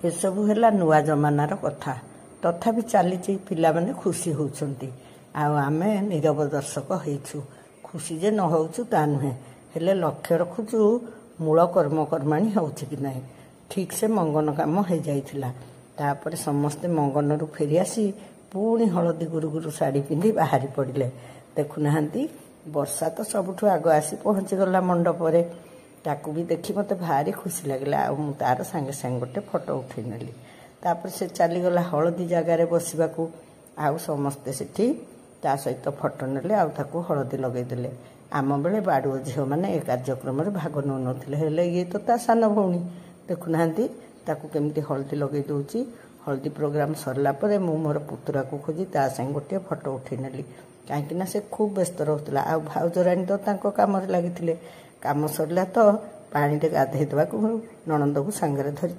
एसबू है नुआ जमानार कथा तथापि चली पिलाने खुशी होती आम नीरव दर्शक होइछु खुशी जे न होचु ता नुहे हेले लक्ष्य रखुचु मूल कर्मकर्माणी होउछि कि नहीं ठीक से मंगन काम हो जाइथिला तापर समस्ते मंगन रु फेरी आसी पुणी हलदी गुरुगुरु साड़ी पिंधि बाहरी पड़े देखुना वर्षा तो सबुठु आग आसी पहुँची गला मंडप ताकू भी देखी मत भारी खुशी लगे तार सांगे सांगे गोटे फोटो उठे नेली तापर से चलीगला हलदी जगार बसवा आउ समस्ते सेठी ता सहित फोटो नेले आउ हलदी लगेदेले आम बेले बाड़ुओ झील मैंने ए कार्यक्रम भाग नौ ना ये तो ता सान भौणी देखुना ताकू केमती हलदी लगे दूची हलदी प्रोग्राम सरला परे मु मोर पुतुरा को खोजी ता संग गोटे फोटो उठे नेली कहीं से खूब व्यस्त रोला आ भाउजराणी तो काम लगी काम सरला तो पानी गाधे देवा नणंद को सांगे धरी